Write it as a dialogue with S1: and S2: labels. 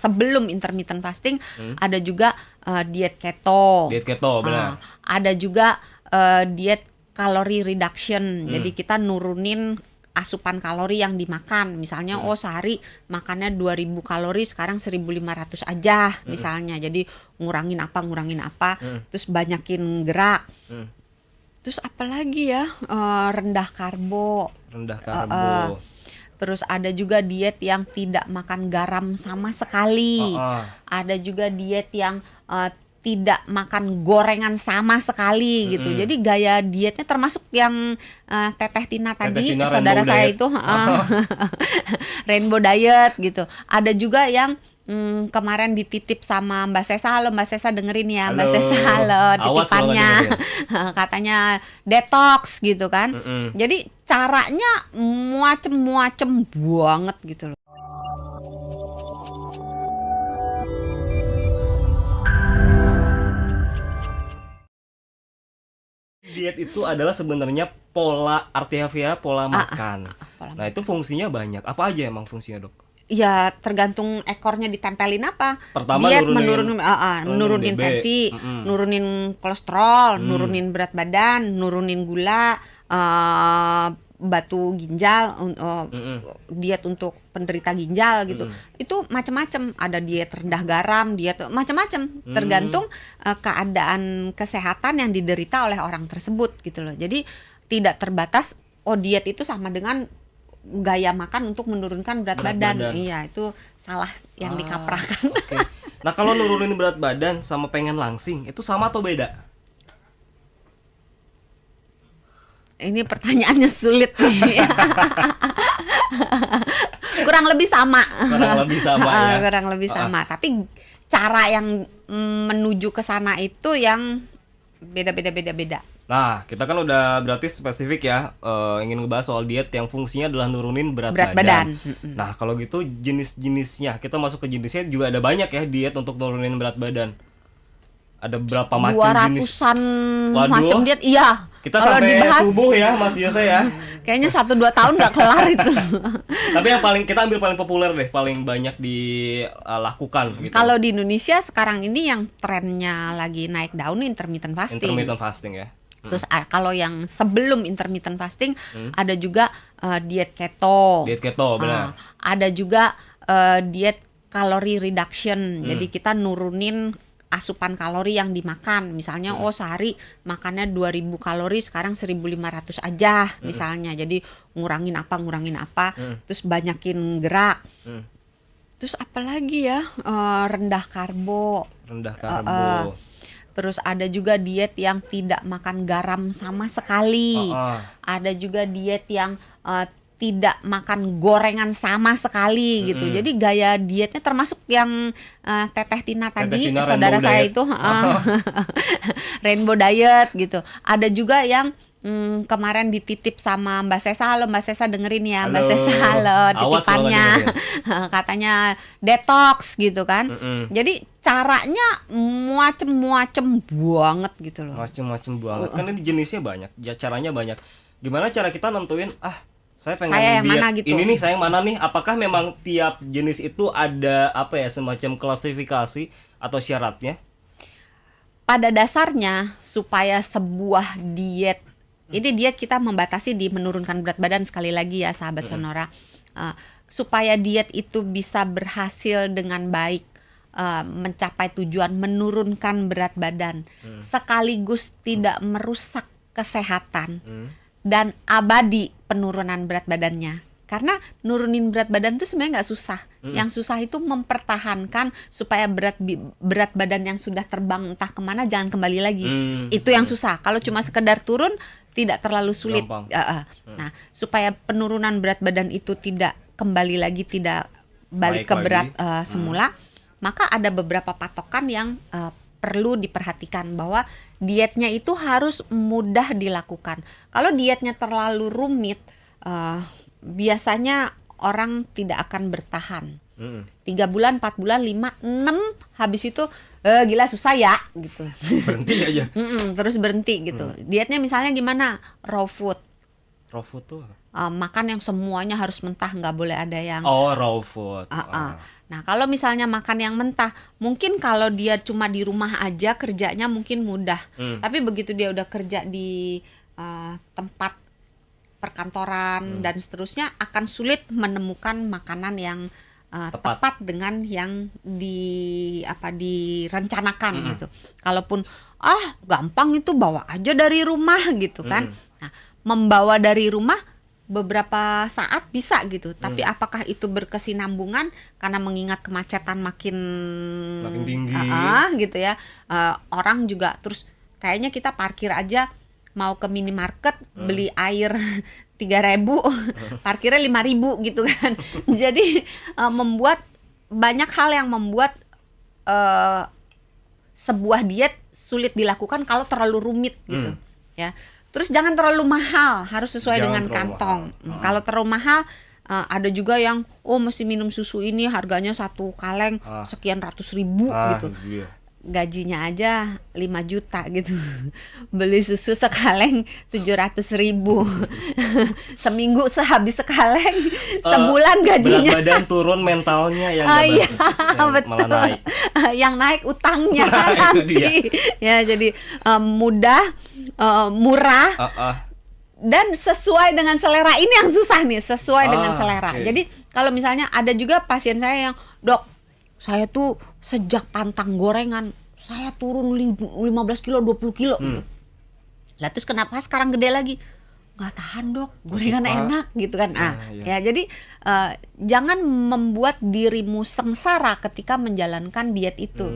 S1: sebelum intermittent fasting, ada juga diet keto.
S2: Diet keto, benar.
S1: Ada juga diet calorie reduction. Jadi kita nurunin asupan kalori yang dimakan. Misalnya sehari makannya 2000 kalori, sekarang 1500 aja misalnya. Jadi ngurangin apa, terus banyakin gerak. Terus apalagi ya, rendah karbo. Terus ada juga diet yang tidak makan garam sama sekali. Ada juga diet yang tidak makan gorengan sama sekali gitu. Jadi gaya dietnya termasuk yang Teteh Tina tadi, saudara saya itu rainbow diet gitu. Ada juga yang kemarin dititip sama Mbak Sesa. Halo Mbak Sesa, dengerin ya. Mbak Sesa, halo, titipannya katanya detox gitu kan. Jadi caranya muacem banget gitu loh.
S2: Diet itu adalah sebenarnya pola makan. Nah, itu fungsinya banyak. Apa aja emang fungsinya, Dok?
S1: Ya tergantung ekornya ditempelin apa.
S2: Pertama
S1: diet
S2: nurunin
S1: tensi, nurunin kolesterol, nurunin berat badan, nurunin gula, batu ginjal, diet untuk penderita ginjal gitu. Itu macam-macam. Ada diet rendah garam, diet macam-macam. Tergantung keadaan kesehatan yang diderita oleh orang tersebut gitu loh. Jadi tidak terbatas diet itu sama dengan gaya makan untuk menurunkan berat badan. Iya, itu salah yang dikaprahkan.
S2: Okay. Nah, kalau nurunin berat badan sama pengen langsing, itu sama atau beda?
S1: Ini pertanyaannya sulit nih. Kurang lebih sama. Kurang lebih sama. Tapi cara yang menuju ke sana itu yang beda.
S2: Nah, kita kan udah berarti spesifik ya, ingin ngebahas soal diet yang fungsinya adalah nurunin berat badan. Nah, kalau gitu jenis-jenisnya, kita masuk ke jenisnya juga ada banyak ya, diet untuk nurunin berat badan. Ada berapa macam jenis?
S1: 200-an macam diet, iya.
S2: Kita kalau sampai dibahas, subuh ya, Mas Yose ya.
S1: Kayaknya 1-2 tahun nggak kelar itu.
S2: Tapi yang kita ambil paling populer deh, paling banyak dilakukan gitu.
S1: Kalau di Indonesia sekarang ini yang trennya lagi naik daun intermittent fasting.
S2: Intermittent fasting ya.
S1: Terus kalau yang sebelum intermittent fasting ada juga diet keto.
S2: Diet keto, benar.
S1: Ada juga diet calorie reduction. Jadi kita nurunin asupan kalori yang dimakan. Misalnya sehari makannya 2000 kalori, sekarang 1500 aja misalnya. Jadi ngurangin apa, terus banyakin gerak. Terus apalagi ya, rendah karbo. Terus ada juga diet yang tidak makan garam sama sekali. Ada juga diet yang tidak makan gorengan sama sekali gitu. Jadi gaya dietnya termasuk yang Teteh Tina tadi, saudara saya itu rainbow diet gitu. Ada juga yang kemarin dititip sama Mbak Sesa. Halo Mbak Sesa, dengerin ya. Mbak Sesa, halo, titipannya katanya detox gitu kan. Jadi caranya muacem banget gitu loh.
S2: Muacem banget. Kan ini jenisnya banyak, ya caranya banyak. Gimana cara kita nentuin saya pengen
S1: yang
S2: diet
S1: mana gitu.
S2: Ini nih, saya yang mana nih? Apakah memang tiap jenis itu ada semacam klasifikasi atau syaratnya?
S1: Pada dasarnya supaya sebuah diet, ini diet kita membatasi di menurunkan berat badan, sekali lagi ya sahabat Sonora, supaya diet itu bisa berhasil dengan baik, mencapai tujuan menurunkan berat badan, sekaligus tidak merusak kesehatan dan abadi penurunan berat badannya. Karena nurunin berat badan itu sebenarnya nggak susah. Yang susah itu mempertahankan supaya berat badan yang sudah terbang entah kemana jangan kembali lagi. Itu yang susah. Kalau cuma sekedar turun tidak terlalu sulit. Nah, supaya penurunan berat badan itu tidak kembali lagi, tidak balik ke berat semula, maka ada beberapa patokan yang perlu diperhatikan, bahwa dietnya itu harus mudah dilakukan. Kalau dietnya terlalu rumit, biasanya orang tidak akan bertahan. 3 bulan, 4 bulan, 5, 6, habis itu gila susah ya gitu.
S2: Berhenti aja.
S1: Terus berhenti gitu. Dietnya misalnya gimana? Raw food.
S2: Raw food tuh?
S1: Makan yang semuanya harus mentah, nggak boleh ada yang
S2: Oh, raw food.
S1: Nah, kalau misalnya makan yang mentah, mungkin kalau dia cuma di rumah aja kerjanya mungkin mudah. Tapi begitu dia udah kerja di tempat perkantoran dan seterusnya, akan sulit menemukan makanan yang tepat dengan yang direncanakan gitu. Kalaupun gampang itu bawa aja dari rumah gitu kan. Nah, membawa dari rumah beberapa saat bisa gitu, tapi apakah itu berkesinambungan karena mengingat kemacetan makin
S2: tinggi
S1: gitu ya. Orang juga terus kayaknya kita parkir aja mau ke minimarket beli air 3.000 parkirnya 5.000 gitu kan. Jadi membuat banyak hal yang membuat sebuah diet sulit dilakukan kalau terlalu rumit gitu ya. Terus jangan terlalu mahal, harus sesuai dengan kantong. Kalau terlalu mahal, ada juga yang mesti minum susu ini harganya 1 kaleng sekian ratus ribu gitu.
S2: Iya.
S1: Gajinya aja 5 juta gitu. Beli susu sekaleng 700.000. Seminggu sehabis sekaleng, sebulan gajinya.
S2: Berat badan turun, mentalnya yang
S1: iya,
S2: bagus, malah naik.
S1: Yang naik utangnya
S2: Nah, itu
S1: nanti.
S2: dia.
S1: Ya, jadi mudah, murah, dan sesuai dengan selera. Ini yang susah nih, sesuai dengan selera.
S2: Okay.
S1: Jadi kalau misalnya ada juga pasien saya yang, "Dok, saya tuh sejak pantang gorengan saya turun 15 kilo 20 kilo gitu." Lah terus kenapa sekarang gede lagi? Nggak tahan, Dok, gorengan enak gitu kan. Ya jadi jangan membuat dirimu sengsara ketika menjalankan diet itu.